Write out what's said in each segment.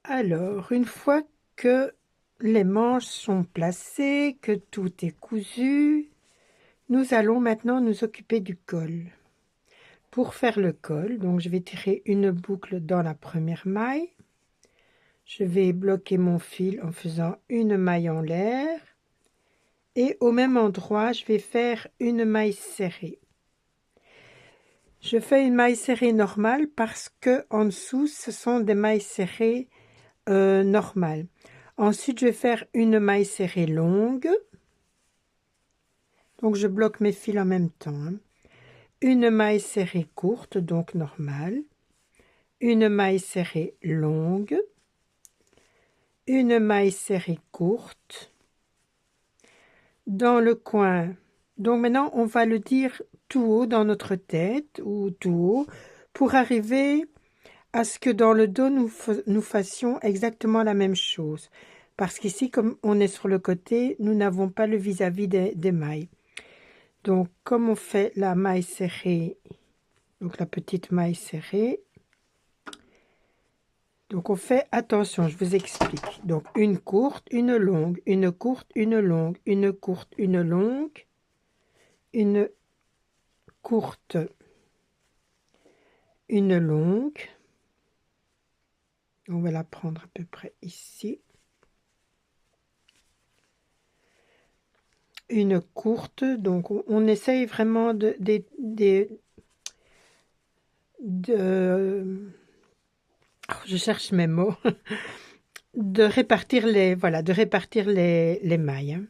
Alors, une fois que les manches sont placées, que tout est cousu, nous allons maintenant nous occuper du col. Pour faire le col, donc je vais tirer une boucle dans la première maille. Je vais bloquer mon fil en faisant une maille en l'air. Et au même endroit, je vais faire une maille serrée. Je fais une maille serrée normale parce que en dessous, ce sont des mailles serrées normales. Ensuite, je vais faire une maille serrée longue. Donc, je bloque mes fils en même temps. Une maille serrée courte, donc normale. Une maille serrée longue. Une maille serrée courte. Dans le coin. Donc, maintenant, on va le dire tout haut dans notre tête ou tout haut pour arriver à ce que dans le dos, nous fassions exactement la même chose. Parce qu'ici, comme on est sur le côté, nous n'avons pas le vis-à-vis des mailles. Donc, comme on fait la maille serrée, donc la petite maille serrée, donc on fait attention, je vous explique. Donc, une courte, une longue, une courte, une longue, une courte, une longue, une courte, une longue. On va la prendre à peu près ici. Une courte, donc on essaye vraiment je cherche mes mots, de répartir les mailles. Hein.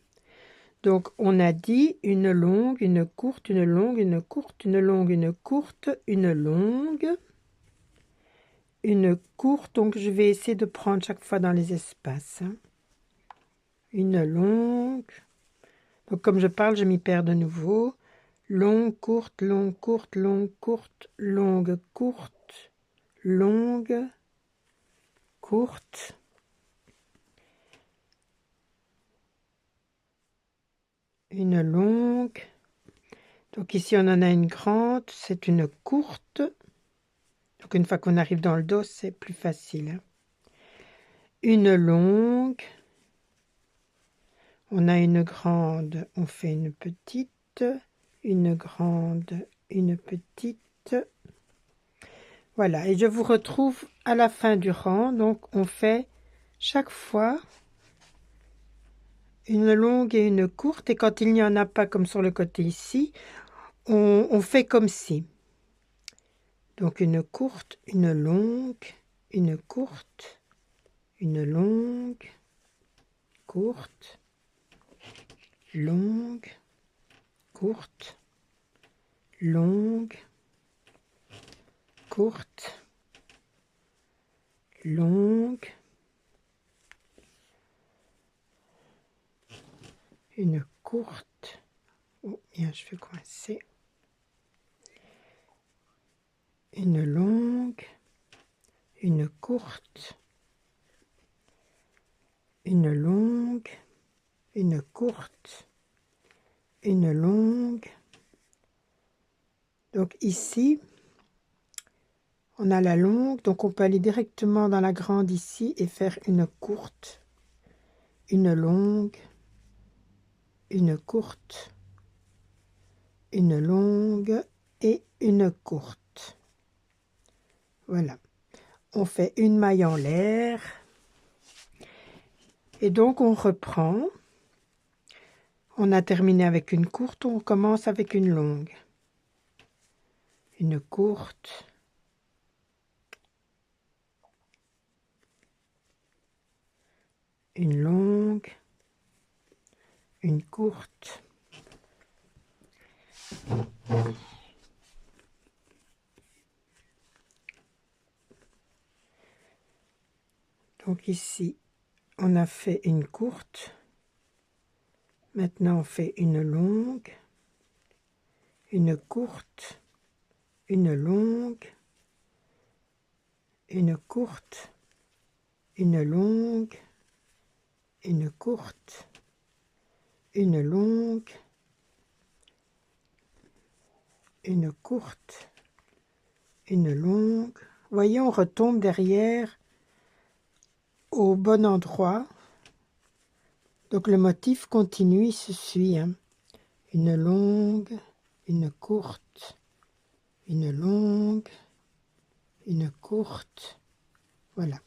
Donc on a dit une longue, une courte, une longue, une courte, une longue, une courte, une longue, une courte. Donc je vais essayer de prendre chaque fois dans les espaces. Hein. Une longue. Donc comme je parle, je m'y perds de nouveau. Longue, courte, longue, courte, longue, courte, longue, courte, longue, courte. Une longue. Donc ici, on en a une grande, c'est une courte. Donc une fois qu'on arrive dans le dos, c'est plus facile. Hein. Une longue. On a une grande, on fait une petite. Une grande, une petite. Voilà, et je vous retrouve à la fin du rang. Donc on fait chaque fois une longue et une courte. Et quand il n'y en a pas comme sur le côté ici, on fait comme si. Donc une courte, une longue, une courte, une longue, courte, longue, courte, longue, courte, longue, une courte. Oh, bien, je vais coincer. Une longue, une courte, une longue, une courte, une longue. Donc ici, on a la longue, donc on peut aller directement dans la grande ici et faire une courte, une longue, une courte, une longue et une courte. Voilà. On fait une maille en l'air. Et donc on reprend. On a terminé avec une courte, on commence avec une longue. Une courte. Une longue. Une courte. Donc ici, on a fait une courte. Maintenant, on fait une longue, une courte, une longue, une courte, une longue, une courte, une longue, une courte, une longue. Voyez, on retombe derrière au bon endroit. Donc le motif continue, il se suit, hein. Une longue, une courte, une longue, une courte, voilà.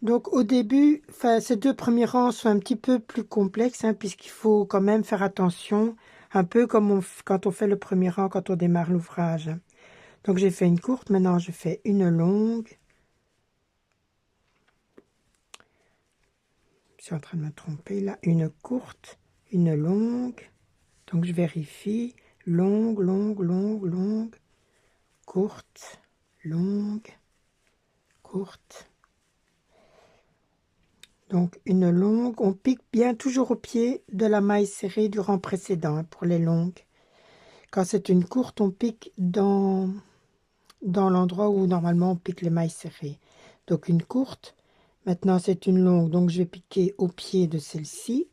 Donc au début, ces deux premiers rangs sont un petit peu plus complexes, hein, puisqu'il faut quand même faire attention, un peu comme quand on fait le premier rang, quand on démarre l'ouvrage. Donc j'ai fait une courte, maintenant je fais une longue. Je suis en train de me tromper là. Une courte, une longue. Donc je vérifie. Longue, longue, longue, longue. Courte, longue, courte. Donc une longue, on pique bien toujours au pied de la maille serrée du rang précédent, hein, pour les longues. Quand c'est une courte, on pique dans l'endroit où normalement on pique les mailles serrées. Donc une courte, maintenant c'est une longue, donc je vais piquer au pied de celle-ci.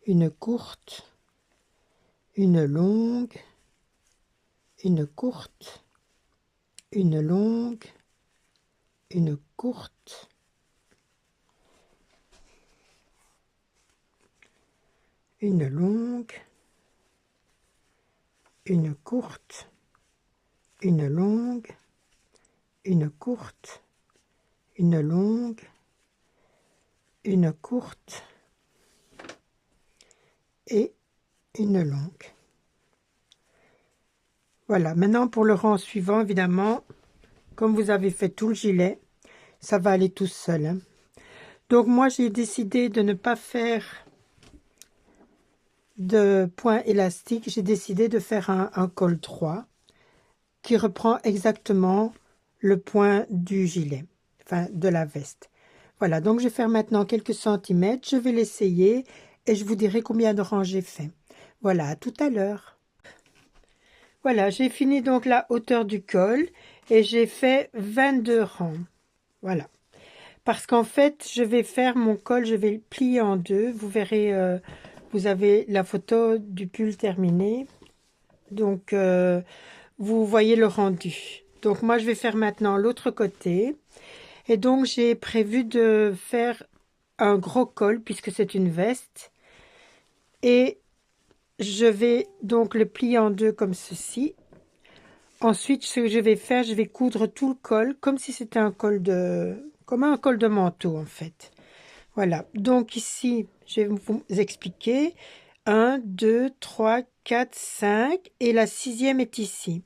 Une courte, une longue, une courte, une longue, une courte, une longue, une courte, une longue, une courte, une longue, une courte et une longue. Voilà, maintenant pour le rang suivant, évidemment, comme vous avez fait tout le gilet, ça va aller tout seul, hein. Donc moi j'ai décidé de ne pas faire de point élastique, j'ai décidé de faire un col 3 qui reprend exactement le point du gilet, enfin de la veste. Voilà, donc je vais faire maintenant quelques centimètres, je vais l'essayer et je vous dirai combien de rangs j'ai fait. Voilà, à tout à l'heure. Voilà, j'ai fini donc la hauteur du col et j'ai fait 22 rangs. Voilà. Parce qu'en fait, je vais faire mon col, je vais le plier en deux. Vous verrez, vous avez la photo du pull terminé. Donc, vous voyez le rendu. Donc, moi, je vais faire maintenant l'autre côté. Et donc, j'ai prévu de faire un gros col puisque c'est une veste. Et je vais donc le plier en deux comme ceci. Ensuite, ce que je vais faire, je vais coudre tout le col comme si c'était un col comme un col de manteau en fait. Voilà, donc ici, je vais vous expliquer. 1, 2, 3, 4, 5 et la sixième est ici.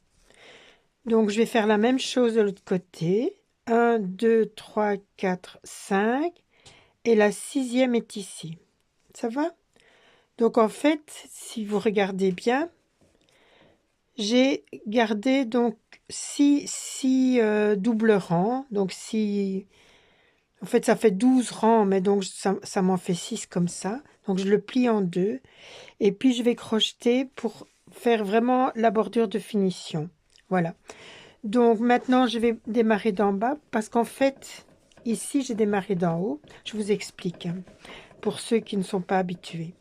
Donc, je vais faire la même chose de l'autre côté. 1, 2, 3, 4, 5 et la sixième est ici. Ça va? Donc, en fait, si vous regardez bien, j'ai gardé donc 6 doubles rangs. Donc, 6... En fait, ça fait 12 rangs, mais donc ça m'en fait 6 comme ça. Donc, je le plie en deux. Et puis, je vais crocheter pour faire vraiment la bordure de finition. Voilà. Donc, maintenant, je vais démarrer d'en bas parce qu'en fait, ici, j'ai démarré d'en haut. Je vous explique, hein, pour ceux qui ne sont pas habitués.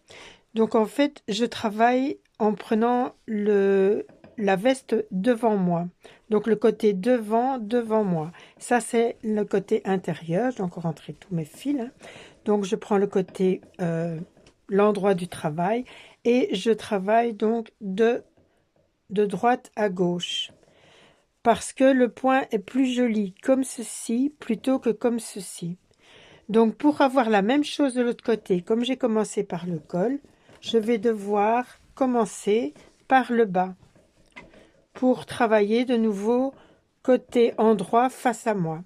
Donc, en fait, je travaille en prenant la veste devant moi. Donc, le côté devant moi. Ça, c'est le côté intérieur. J'ai encore rentré tous mes fils, hein. Donc, je prends le côté, l'endroit du travail et je travaille donc de droite à gauche. Parce que le point est plus joli comme ceci plutôt que comme ceci. Donc, pour avoir la même chose de l'autre côté, comme j'ai commencé par le col, je vais devoir commencer par le bas pour travailler de nouveau côté endroit face à moi.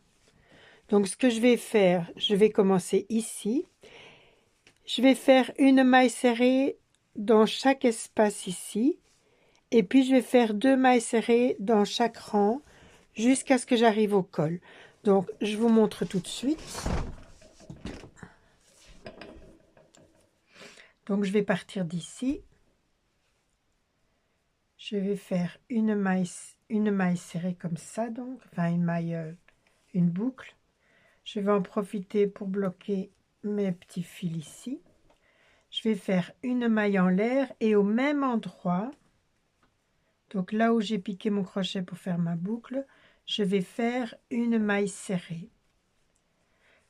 Donc, ce que je vais faire, je vais commencer ici. Je vais faire une maille serrée dans chaque espace ici. Et puis, je vais faire 2 mailles serrées dans chaque rang jusqu'à ce que j'arrive au col. Donc, je vous montre tout de suite. Donc, je vais partir d'ici. Je vais faire une maille serrée comme ça, donc, enfin une boucle. Je vais en profiter pour bloquer mes petits fils ici. Je vais faire une maille en l'air et au même endroit, donc là où j'ai piqué mon crochet pour faire ma boucle, je vais faire une maille serrée.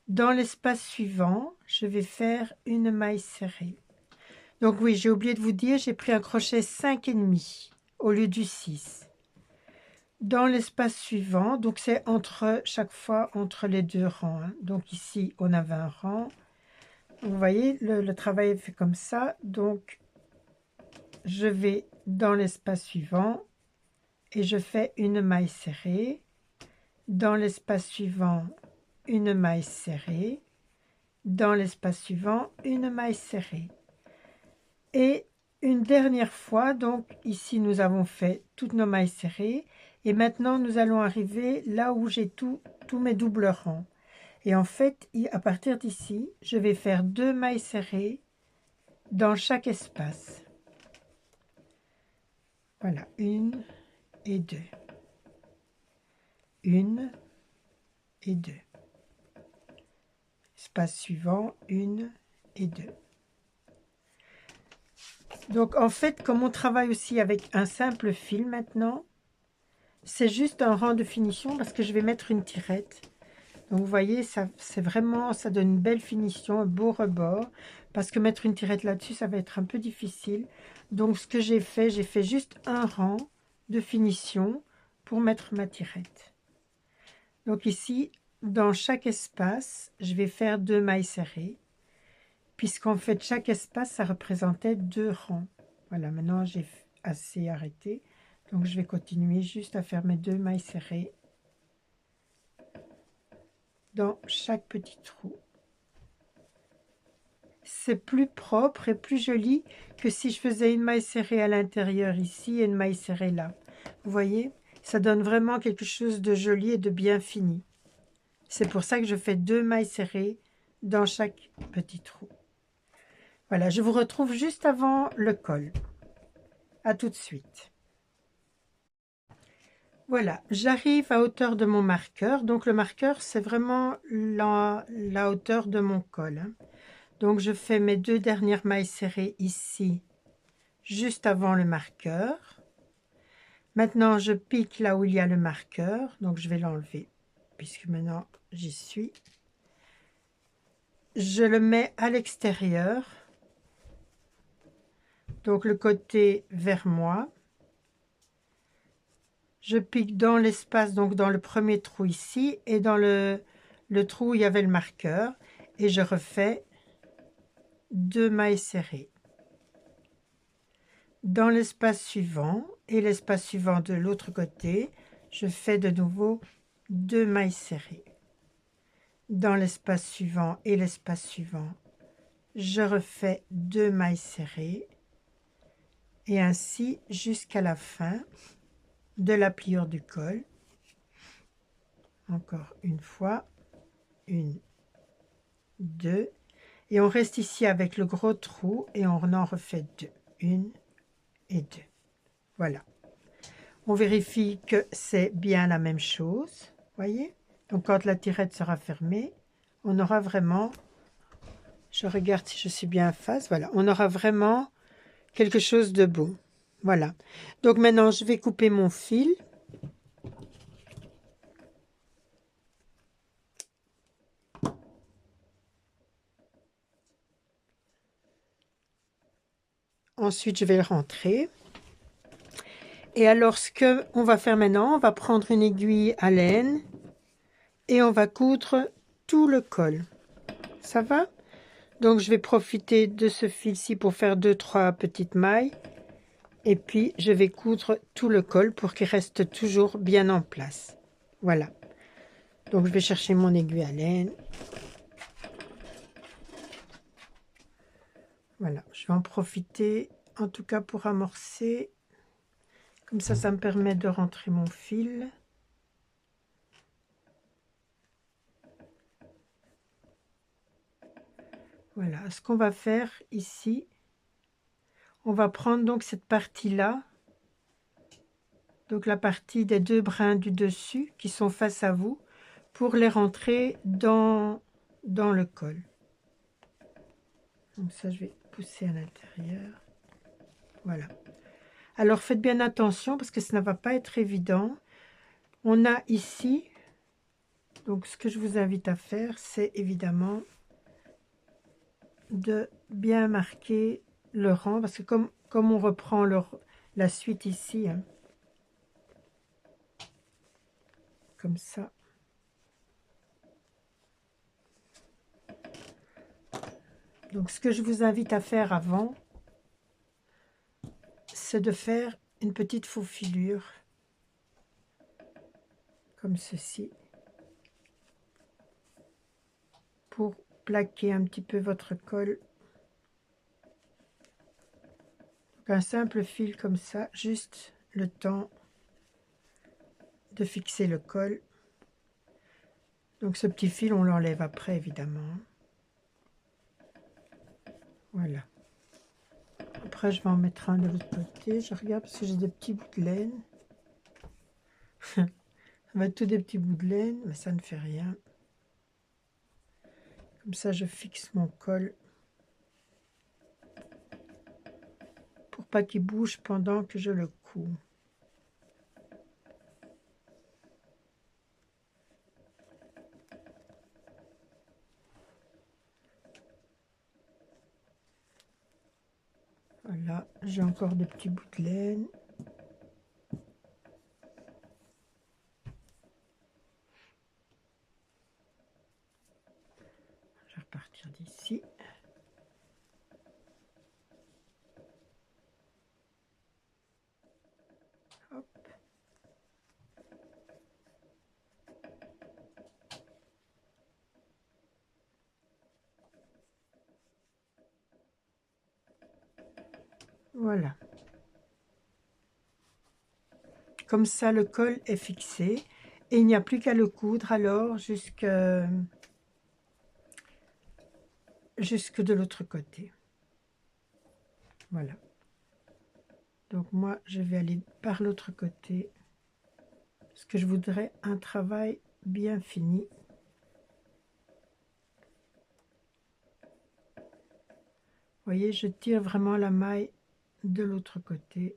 Dans l'espace suivant, je vais faire une maille serrée. Donc oui, j'ai oublié de vous dire, j'ai pris un crochet 5,5 au lieu du 6. Dans l'espace suivant, donc c'est entre chaque fois entre les deux rangs, hein. Donc ici, on avait un rang. Vous voyez, le travail est fait comme ça. Donc, je vais dans l'espace suivant et je fais une maille serrée. Dans l'espace suivant, une maille serrée. Dans l'espace suivant, une maille serrée. Et une dernière fois, donc ici nous avons fait toutes nos mailles serrées et maintenant nous allons arriver là où j'ai tous mes doubles rangs. Et en fait, à partir d'ici, je vais faire 2 mailles serrées dans chaque espace. Voilà, 1 et 2. 1 et 2. Espace suivant, 1 et 2. Donc en fait, comme on travaille aussi avec un simple fil maintenant, c'est juste un rang de finition parce que je vais mettre une tirette. Donc vous voyez, ça c'est vraiment, ça donne une belle finition, un beau rebord. Parce que mettre une tirette là-dessus, ça va être un peu difficile. Donc ce que j'ai fait juste un rang de finition pour mettre ma tirette. Donc ici, dans chaque espace, je vais faire 2 mailles serrées. Puisqu'en fait, chaque espace, ça représentait 2 rangs. Voilà, maintenant j'ai assez arrêté. Donc je vais continuer juste à faire mes 2 mailles serrées dans chaque petit trou. C'est plus propre et plus joli que si je faisais une maille serrée à l'intérieur ici et une maille serrée là. Vous voyez, ça donne vraiment quelque chose de joli et de bien fini. C'est pour ça que je fais 2 mailles serrées dans chaque petit trou. Voilà, je vous retrouve juste avant le col. À tout de suite. Voilà, j'arrive à hauteur de mon marqueur. Donc le marqueur, c'est vraiment la hauteur de mon col, hein. Donc je fais mes 2 dernières mailles serrées ici, juste avant le marqueur. Maintenant, je pique là où il y a le marqueur. Donc je vais l'enlever, puisque maintenant j'y suis. Je le mets à l'extérieur. Donc le côté vers moi. Je pique dans l'espace, donc dans le premier trou ici, et dans le trou où il y avait le marqueur. Et je refais 2 mailles serrées. Dans l'espace suivant et l'espace suivant de l'autre côté, je fais de nouveau 2 mailles serrées. Dans l'espace suivant et l'espace suivant, je refais 2 mailles serrées et ainsi jusqu'à la fin de la pliure du col. Encore une fois, 1, 2, et on reste ici avec le gros trou et on en refait 2, 1 et 2. Voilà. On vérifie que c'est bien la même chose, voyez. Donc quand la tirette sera fermée, on aura vraiment, je regarde si je suis bien en face, voilà, on aura vraiment quelque chose de beau. Voilà. Donc maintenant, je vais couper mon fil. Ensuite, je vais le rentrer. Et alors, ce qu'on va faire maintenant, on va prendre une aiguille à laine et on va coudre tout le col. Ça va? Donc, je vais profiter de ce fil-ci pour faire 2-3 petites mailles. Et puis, je vais coudre tout le col pour qu'il reste toujours bien en place. Voilà. Donc, je vais chercher mon aiguille à laine. Voilà, je vais en profiter, en tout cas pour amorcer. Comme ça me permet de rentrer mon fil. Voilà, ce qu'on va faire ici, on va prendre donc cette partie-là, donc la partie des 2 brins du dessus qui sont face à vous, pour les rentrer dans le col. Donc ça, je vais pousser à l'intérieur. Voilà. Alors faites bien attention parce que ça ne va pas être évident. On a ici Donc ce que je vous invite à faire, c'est évidemment de bien marquer le rang, parce que comme on reprend la suite ici, hein, comme ça. Donc ce que je vous invite à faire avant, c'est de faire une petite faufilure, comme ceci, pour plaquer un petit peu votre colle. Donc un simple fil comme ça, juste le temps de fixer le col. Donc ce petit fil, on l'enlève après, évidemment. Voilà. Après, je vais en mettre un de l'autre côté. Je regarde parce que j'ai des petits bouts de laine. Ça va être tous des petits bouts de laine, mais ça ne fait rien. Comme ça, je fixe mon col pour pas qu'il bouge pendant que je le couds. Voilà, j'ai encore des petits bouts de laine. Je vais repartir d'ici. Hop. Voilà. Comme ça, le col est fixé. Et il n'y a plus qu'à le coudre alors jusque de l'autre côté. Voilà. Donc moi, je vais aller par l'autre côté. Parce que je voudrais un travail bien fini. Vous voyez, je tire vraiment la maille de l'autre côté.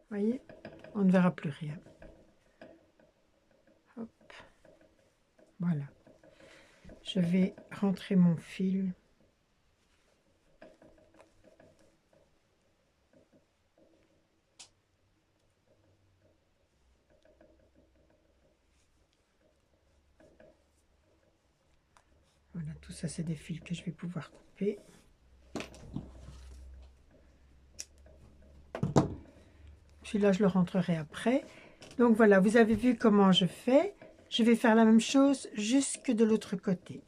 Vous voyez, on ne verra plus rien. Hop. Voilà. Je vais rentrer mon fil. Voilà, tout ça, c'est des fils que je vais pouvoir couper. Celui-là, je le rentrerai après. Donc voilà, vous avez vu comment je fais. Je vais faire la même chose jusque de l'autre côté.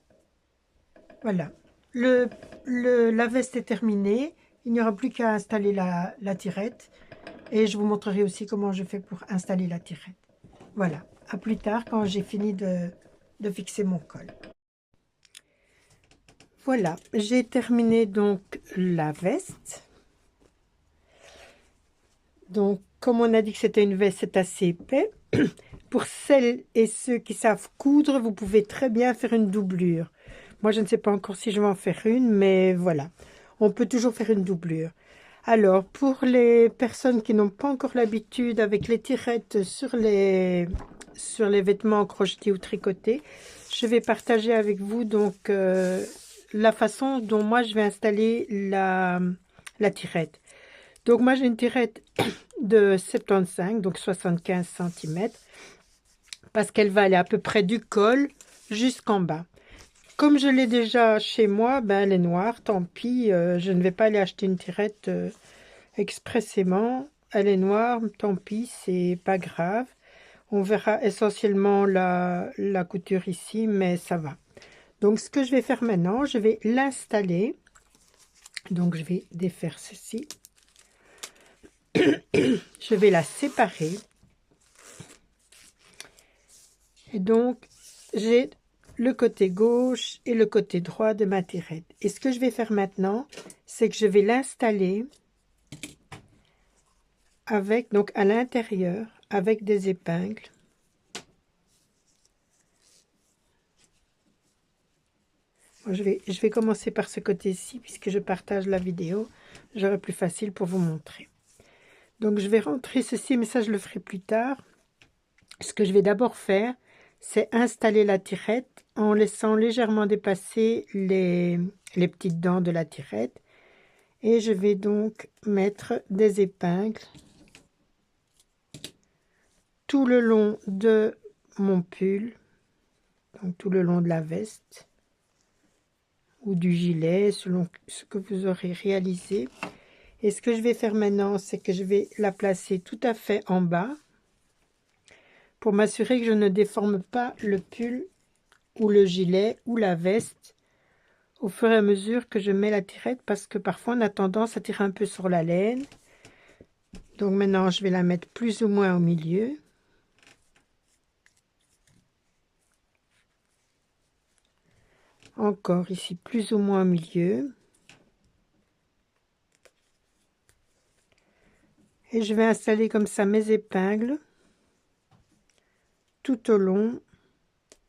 Voilà. La veste est terminée. Il n'y aura plus qu'à installer la tirette. Et je vous montrerai aussi comment je fais pour installer la tirette. Voilà. À plus tard quand j'ai fini de fixer mon col. Voilà. J'ai terminé donc la veste. Donc, comme on a dit que c'était une veste, c'est assez épais. Pour celles et ceux qui savent coudre, vous pouvez très bien faire une doublure. Moi, je ne sais pas encore si je vais en faire une, mais voilà. On peut toujours faire une doublure. Alors, pour les personnes qui n'ont pas encore l'habitude avec les tirettes sur les vêtements crochetés ou tricotés, je vais partager avec vous donc la façon dont moi je vais installer la tirette. Donc moi j'ai une tirette de 75, donc 75 cm, parce qu'elle va aller à peu près du col jusqu'en bas. Comme je l'ai déjà chez moi, ben elle est noire, tant pis, je ne vais pas aller acheter une tirette expressément. Elle est noire, tant pis, c'est pas grave. On verra essentiellement la couture ici, mais ça va. Donc ce que je vais faire maintenant, je vais l'installer. Donc je vais défaire ceci. Je vais la séparer. Et donc, j'ai le côté gauche et le côté droit de ma tirette. Et ce que je vais faire maintenant, c'est que je vais l'installer avec, donc à l'intérieur, avec des épingles. Je vais commencer par ce côté-ci, puisque je partage la vidéo. J'aurai plus facile pour vous montrer. Donc je vais rentrer ceci, mais ça je le ferai plus tard. Ce que je vais d'abord faire, c'est installer la tirette en laissant légèrement dépasser les petites dents de la tirette. Et je vais donc mettre des épingles tout le long de mon pull, donc tout le long de la veste ou du gilet, selon ce que vous aurez réalisé. Et ce que je vais faire maintenant, c'est que je vais la placer tout à fait en bas pour m'assurer que je ne déforme pas le pull ou le gilet ou la veste au fur et à mesure que je mets la tirette, parce que parfois on a tendance à tirer un peu sur la laine. Donc maintenant je vais la mettre plus ou moins au milieu. Encore ici plus ou moins au milieu. Et je vais installer comme ça mes épingles tout au long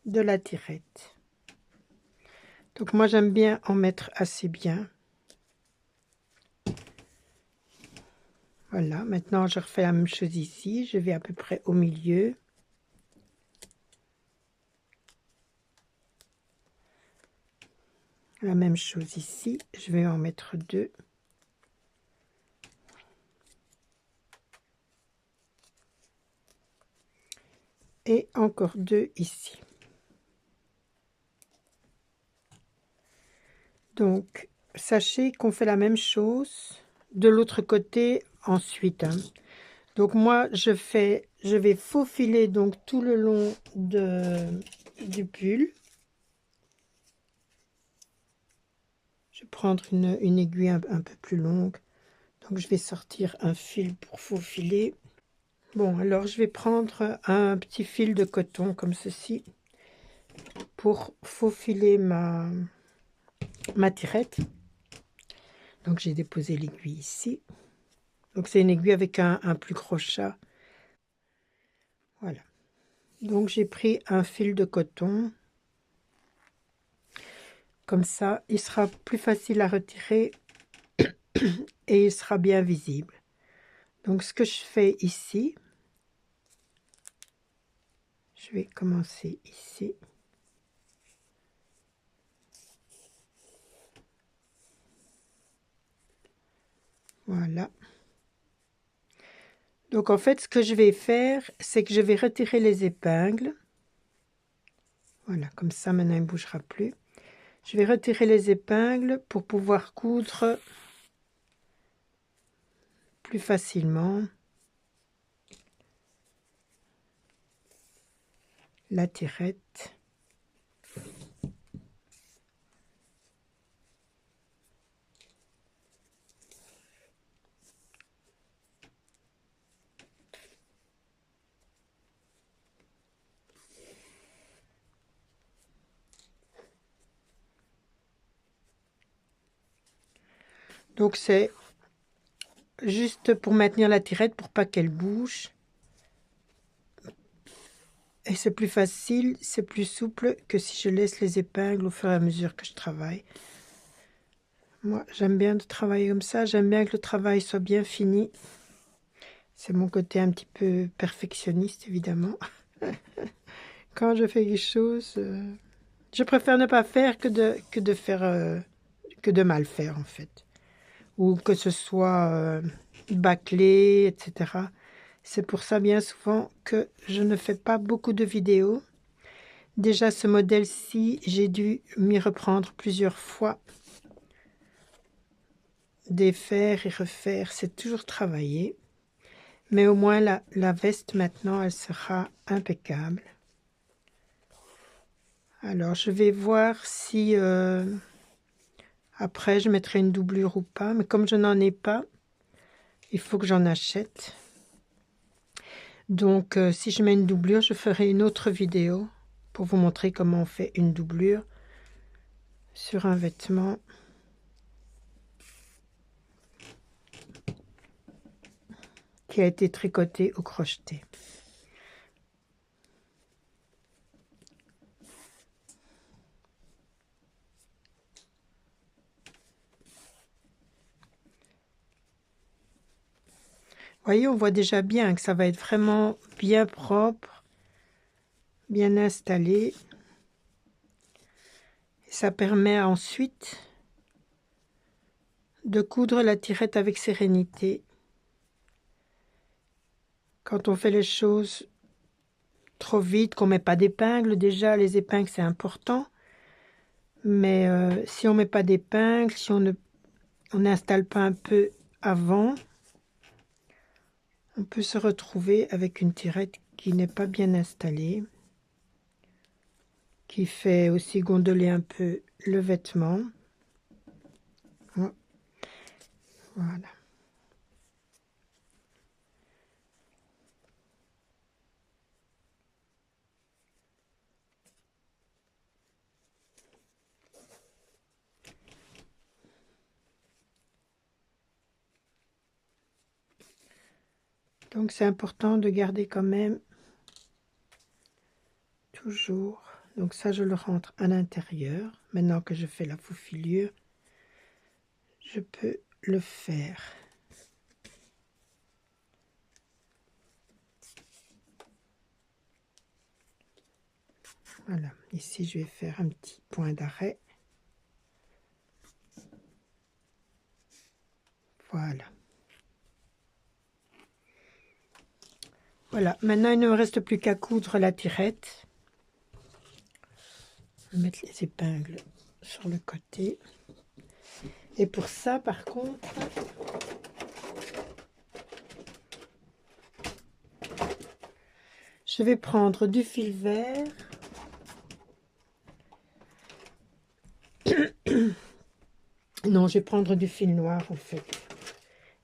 de la tirette. Donc moi j'aime bien en mettre assez bien. Voilà, maintenant je refais la même chose ici, je vais à peu près au milieu. La même chose ici, je vais en mettre deux. Et encore deux ici. Donc sachez qu'on fait la même chose de l'autre côté ensuite, hein. Donc moi je vais faufiler donc tout le long du pull. Je vais prendre une aiguille un peu plus longue, donc je vais sortir un fil pour faufiler. Bon, alors je vais prendre un petit fil de coton comme ceci pour faufiler ma tirette. Donc j'ai déposé l'aiguille ici. Donc c'est une aiguille avec un plus gros chat. Voilà. Donc j'ai pris un fil de coton. Comme ça, il sera plus facile à retirer et il sera bien visible. Donc ce que je fais ici, je vais commencer ici. Voilà. Donc en fait, ce que je vais faire, c'est que je vais retirer les épingles. Voilà, comme ça maintenant il ne bougera plus. Je vais retirer les épingles pour pouvoir coudre plus facilement la tirette. Donc c'est juste pour maintenir la tirette pour pas qu'elle bouge. Et c'est plus facile, c'est plus souple que si je laisse les épingles au fur et à mesure que je travaille. Moi, j'aime bien de travailler comme ça. J'aime bien que le travail soit bien fini. C'est mon côté un petit peu perfectionniste, évidemment. Quand je fais quelque chose, je préfère ne pas faire que de faire que de mal faire, en fait. Ou que ce soit bâclé, etc. C'est pour ça, bien souvent, que je ne fais pas beaucoup de vidéos. Déjà, ce modèle-ci, j'ai dû m'y reprendre plusieurs fois. Défaire et refaire, c'est toujours travaillé. Mais au moins, la veste, maintenant, elle sera impeccable. Alors, je vais voir si après, je mettrai une doublure ou pas. Mais comme je n'en ai pas, il faut que j'en achète. Donc, si je mets une doublure, je ferai une autre vidéo pour vous montrer comment on fait une doublure sur un vêtement. qui a été tricoté ou crocheté. Voyez, on voit déjà bien que ça va être vraiment bien propre, bien installé. Et ça permet ensuite de coudre la tirette avec sérénité. Quand on fait les choses trop vite, qu'on ne met pas d'épingles, déjà les épingles c'est important. Mais si on ne met pas d'épingles, si on n'installe pas un peu avant, on peut se retrouver avec une tirette qui n'est pas bien installée, qui fait aussi gondoler un peu le vêtement. Voilà. Donc c'est important de garder quand même toujours. Donc ça je le rentre à l'intérieur. Maintenant que je fais la foufilure, je peux le faire. Voilà, ici je vais faire un petit point d'arrêt. Voilà. Voilà, maintenant il ne me reste plus qu'à coudre la tirette. Je vais mettre les épingles sur le côté. Et pour ça, par contre, je vais prendre du fil vert. Non, je vais prendre du fil noir en fait.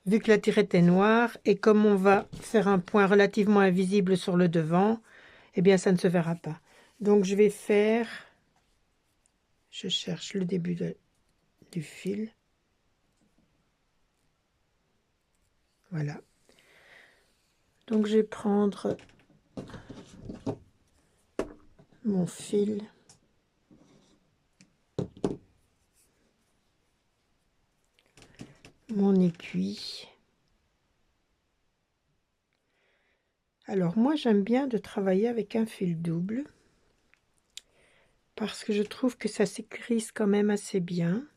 Vu que la tirette est noire et comme on va faire un point relativement invisible sur le devant, eh bien ça ne se verra pas. Donc je vais faire, je cherche le début du fil. Voilà. Donc je vais prendre mon fil. Mon aiguille. Alors moi j'aime bien de travailler avec un fil double parce que je trouve que ça s'écrise quand même assez bien.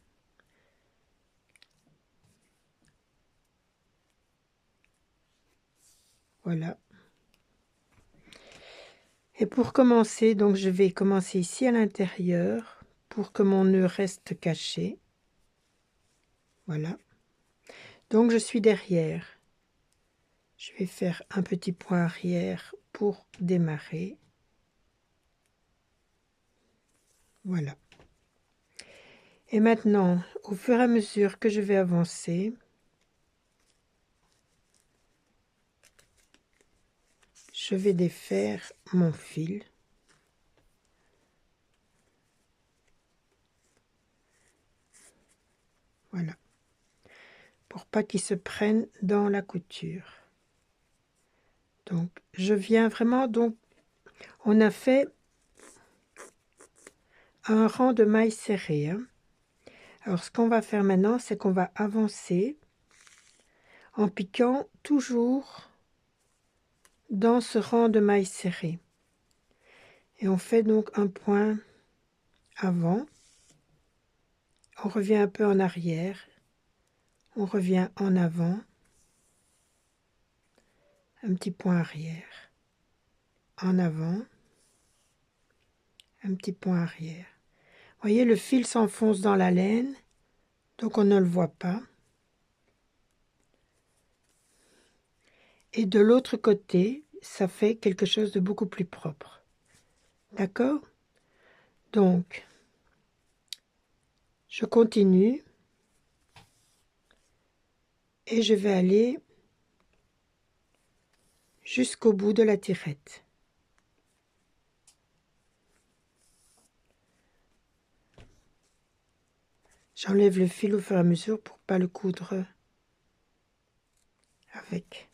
Voilà. Et pour commencer, donc je vais commencer ici à l'intérieur pour que mon nœud reste caché. Voilà. Donc je suis derrière. Je vais faire un petit point arrière pour démarrer. Voilà. Et maintenant, au fur et à mesure que je vais avancer, je vais défaire mon fil. Voilà. Pour pas qu'il se prenne dans la couture. Donc, je viens vraiment, donc, on a fait un rang de mailles serrées. Hein. Alors, ce qu'on va faire maintenant, c'est qu'on va avancer en piquant toujours dans ce rang de mailles serrées. Et on fait donc un point avant. On revient un peu en arrière. On revient en avant. Un petit point arrière. En avant. Un petit point arrière. Vous voyez, le fil s'enfonce dans la laine. Donc on ne le voit pas. Et de l'autre côté, ça fait quelque chose de beaucoup plus propre. D'accord? Donc, je continue et je vais aller jusqu'au bout de la tirette. J'enlève le fil au fur et à mesure pour pas le coudre avec.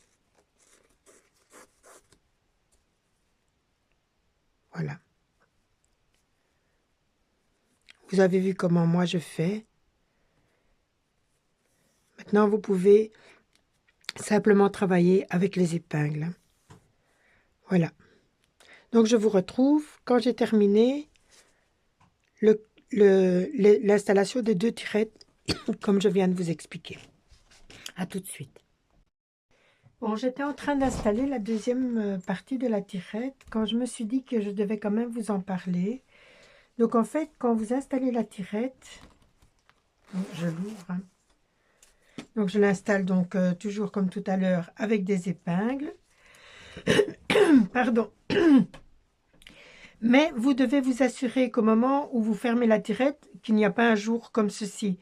Voilà. Vous avez vu comment moi je fais. Maintenant, vous pouvez simplement travailler avec les épingles. Voilà. Donc, je vous retrouve quand j'ai terminé l'installation des 2 tirettes, comme je viens de vous expliquer. À tout de suite. Bon, j'étais en train d'installer la deuxième partie de la tirette quand je me suis dit que je devais quand même vous en parler. Donc, en fait, quand vous installez la tirette, je l'ouvre, hein. Donc, je l'installe donc toujours comme tout à l'heure avec des épingles. Pardon. Mais vous devez vous assurer qu'au moment où vous fermez la tirette, qu'il n'y a pas un jour comme ceci.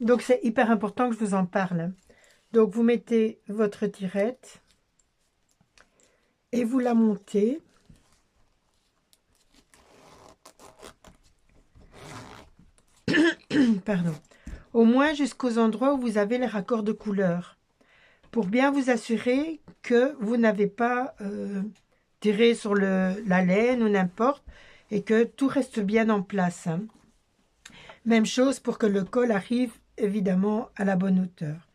Donc, c'est hyper important que je vous en parle. Donc, vous mettez votre tirette et vous la montez. Pardon. Au moins jusqu'aux endroits où vous avez les raccords de couleur. Pour bien vous assurer que vous n'avez pas tiré sur la laine ou n'importe, et que tout reste bien en place, hein. Même chose pour que le col arrive évidemment à la bonne hauteur.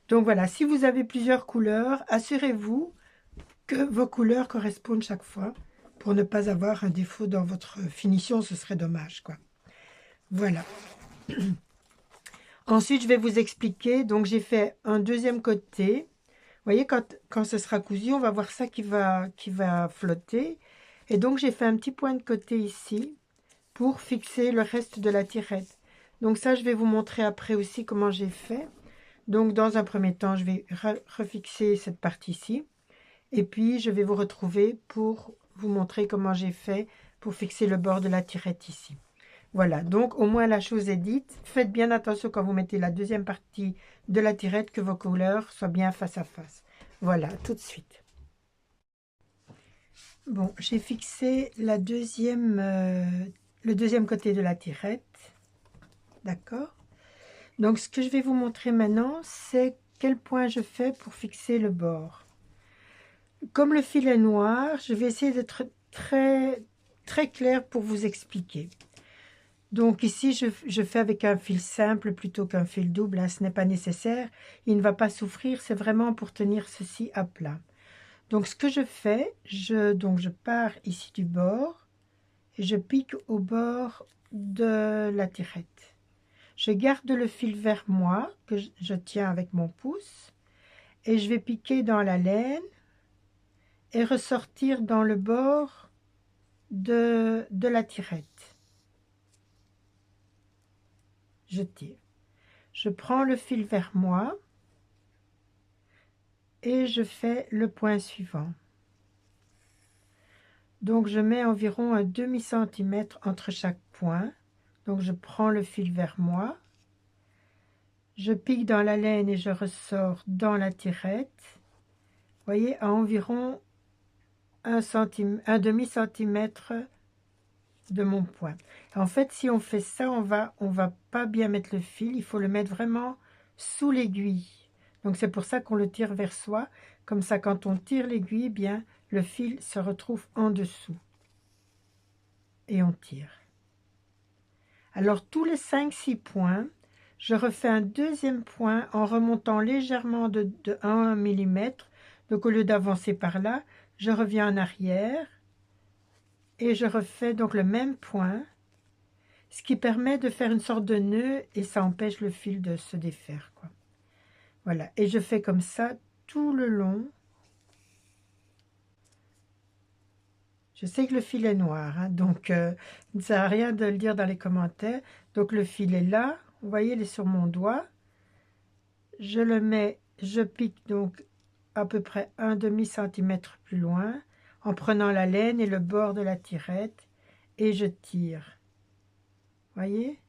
Donc voilà, si vous avez plusieurs couleurs, assurez-vous que vos couleurs correspondent chaque fois pour ne pas avoir un défaut dans votre finition, ce serait dommage, quoi. Voilà. Ensuite, je vais vous expliquer. Donc, j'ai fait un deuxième côté. Vous voyez, quand ce sera cousu, on va voir ça qui va flotter. Et donc, j'ai fait un petit point de côté ici pour fixer le reste de la tirette. Donc, ça, je vais vous montrer après aussi comment j'ai fait. Donc, dans un premier temps, je vais refixer cette partie-ci. Et puis, je vais vous retrouver pour vous montrer comment j'ai fait pour fixer le bord de la tirette ici. Voilà, donc au moins la chose est dite. Faites bien attention quand vous mettez la deuxième partie de la tirette que vos couleurs soient bien face à face. Voilà, tout de suite. Bon, j'ai fixé le deuxième côté de la tirette. D'accord? Donc, ce que je vais vous montrer maintenant, c'est quel point je fais pour fixer le bord. Comme le fil est noir, je vais essayer d'être très, très clair pour vous expliquer. Donc ici, je fais avec un fil simple plutôt qu'un fil double, hein, ce n'est pas nécessaire. Il ne va pas souffrir, c'est vraiment pour tenir ceci à plat. Donc ce que je fais, je pars ici du bord et je pique au bord de la tirette. Je garde le fil vers moi que je tiens avec mon pouce et je vais piquer dans la laine et ressortir dans le bord de la tirette. Je tire. Je prends le fil vers moi et je fais le point suivant. Donc je mets environ un demi-centimètre entre chaque point. Donc je prends le fil vers moi. Je pique dans la laine et je ressors dans la tirette. Vous voyez, à environ un demi-centimètre de mon point. En fait, si on fait ça, on va pas bien mettre le fil. Il faut le mettre vraiment sous l'aiguille. Donc c'est pour ça qu'on le tire vers soi. Comme ça, quand on tire l'aiguille, eh bien le fil se retrouve en dessous. Et on tire. Alors tous les 5-6 points, je refais un deuxième point en remontant légèrement de 1 mm. Donc au lieu d'avancer par là, je reviens en arrière. Et je refais donc le même point, ce qui permet de faire une sorte de nœud et ça empêche le fil de se défaire, quoi. Voilà, et je fais comme ça tout le long. Je sais que le fil est noir, hein, donc il ne sert à rien de le dire dans les commentaires. Donc le fil est là, vous voyez, il est sur mon doigt. Je le mets, je pique donc à peu près un demi-centimètre plus loin en prenant la laine et le bord de la tirette et je tire. Voyez?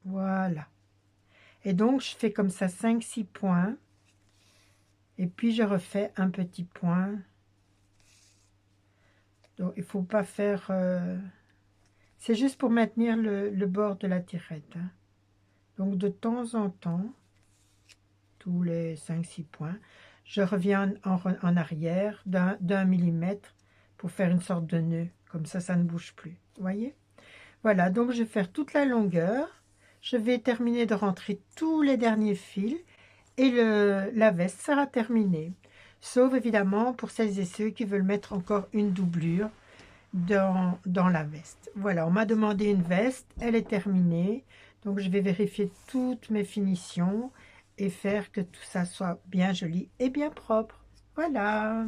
Voilà. Et donc, je fais comme ça 5-6 points. Et puis, je refais un petit point. Donc, il ne faut pas faire... c'est juste pour maintenir le bord de la tirette, hein. Donc, de temps en temps, tous les 5-6 points, je reviens en arrière d'un millimètre pour faire une sorte de nœud. Comme ça ne bouge plus. Vous voyez? Voilà, donc je vais faire toute la longueur. Je vais terminer de rentrer tous les derniers fils et la veste sera terminée. Sauf évidemment pour celles et ceux qui veulent mettre encore une doublure dans la veste. Voilà, on m'a demandé une veste, elle est terminée. Donc je vais vérifier toutes mes finitions et faire que tout ça soit bien joli et bien propre. Voilà.